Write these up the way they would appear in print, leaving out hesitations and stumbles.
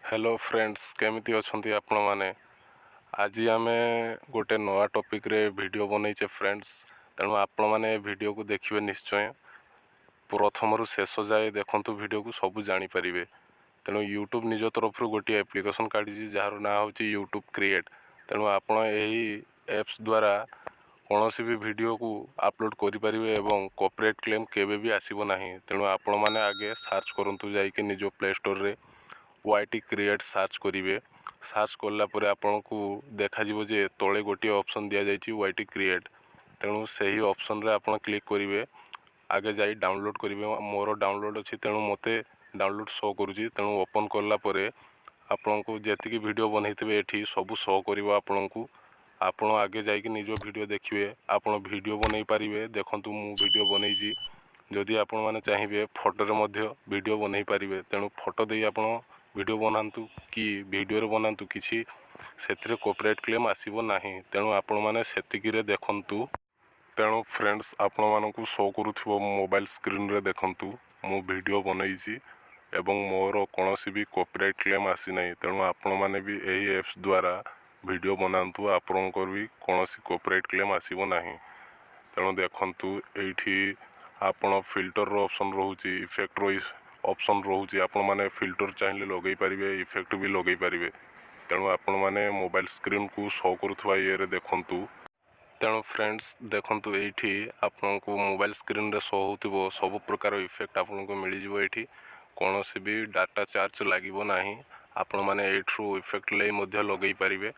Hello friends केमिति अछंती आपण माने आज आमे गोटे नया टॉपिक रे वीडियो बनैचे फ्रेंड्स तेणु आपण माने वीडियो को देखिबे निश्चय प्रथम रु शेष जाए देखंतु वीडियो को सब जानि परिबे तेणु यूट्यूब निज तरफ रु गोटे एप्लिकेशन काढी जार ना होची यूट्यूब क्रिएट तेणु आपण एही एप्स द्वारा कौनसी भी वीडियो को अपलोड करि परिबे एवं कॉपीराइट क्लेम केबे भी आसीबो नाही तेणु आपण माने आगे सर्च करंतु जाई कि निजो प्ले स्टोर रे वाईटी क्रिएट सर्च करेंगे सर्च कलापर आपन को देखा जे तले गोटे ऑप्शन दि जाइए वाईटी क्रिएट तेणु से ही ऑप्शन रे आपन क्लिक करेंगे आगे जाई डाउनलोड करेंगे मोर डाउनलोड अच्छी तेणु मते डाउनलोड शो करुँची तेणु ओपन कलापर आपन को जी वीडियो बनते ये सब शो कर आपन को आपण आगे जाकि निज वीडियो देखिए आपन वीडियो बनई पारे देखंतु मु वीडियो बनईची जदि आपण माने चाहिए फोटो रे मध्य वीडियो बनई पारे तेणु फोटो दे आपण वीडियो बनातु कि वीडियो रे बनातु किसी से कॉपीराइट क्लेम आसीबो नाही तेणु आपण माने सेतिकी रे देखंतु तेणु फ्रेंड्स आपण मानकु शो करूथिबो मोबाइल स्क्रीन रे देखंतु मु वीडियो बनईची एवं मोर कोनोसी भी कॉपीराइट क्लेम आसी नाही तेणु आपण माने भी एही एप्स द्वारा वीडियो बनातु आपनकर भी कोनोसी कॉपीराइट क्लेम आसीबो नाही तेणु देखंतु एठी आपण फिल्टर रो ऑप्शन रहउची इफेक्ट रो ऑप्शन रोचे आपण माने फिल्टर चाहिए लगे पारे इफेक्ट भी लगे पारे तेणु आपण माने मोबाइल स्क्रीन को शो करुवा ये देखंतु तेणु फ्रेंड्स देखंतु एठी आपन को मोबाइल स्क्रीन रे शो होतिबो सब प्रकार इफेक्ट आपन को मिल जिवो एठी कोनोसी भी डाटा चार्ज लागिबो नाही आपण माने एठरू इफेक्ट ले मध्य लगे पारे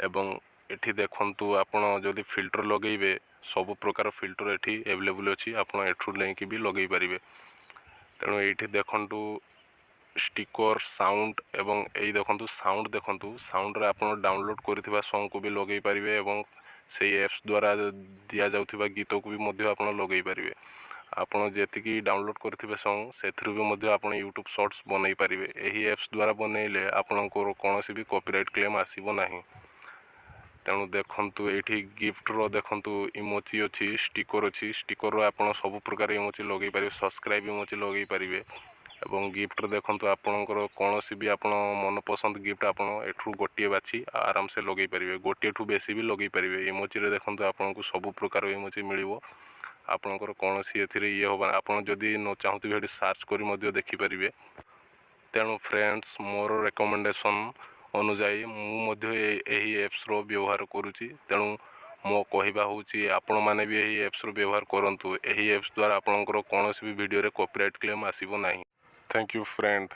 एवं एठी देखंतु आपण जदि फिल्टर लगेबे सब प्रकार फिल्टर एठी अवेलेबल अछि आपण एठरू लेके भी लगे पारे तेणु ये देखु स्टिकर साउंड एवं यही देखु साउंड रे आपन डाउनलोड करथिबा सॉन्ग को भी लगे पारे एवं से एप्स द्वारा दिया जाउथिबा गीत को भी मध्य आपन लगे पारे आपन जेतिकी डाउनलोड करथिबे सॉन्ग सेथरु भी मध्य आपन यूट्यूब शॉर्ट्स बनई पारे एही एप्स द्वारा बनैले आपनकर कोनोसी भी कॉपीराइट क्लेम आसीबो नाही तेणु देखंतु एठी गिफ्ट रो देखंतु इमोजी अछि स्टिकर रो आपन सब प्रकार इमोजी लगे पारे सब्सक्राइब इमोजी लगे पारे एवं गिफ्ट देखंतु आपनकर कोनोसी भी आपन मन पसंद गिफ्ट आपन एठू गोटिए बाछि आराम से लगे पारे गोटिए ठू बेसी भी लगे पारे इमोजी रे देखंतु आपन को सब प्रकार इमोजी मिलिवो आपनकर कोनोसी एथिरे ये होबा आपन जदी न चाहतु हेडी सर्च करी मध्य देखि पारिबे तेणु फ्रेंड्स मोर रेकमेंडेशन अनुजाई मु एही एप्स रो व्यवहार करूची तेणु मो कहवा होची आपण माने भी एही एप्स रो व्यवहार करंतु एही एप्स द्वारा आपनकर कोनोसी भी वीडियो रे कॉपीराइट क्लेम आसीबो नाही थैंक यू फ्रेंड।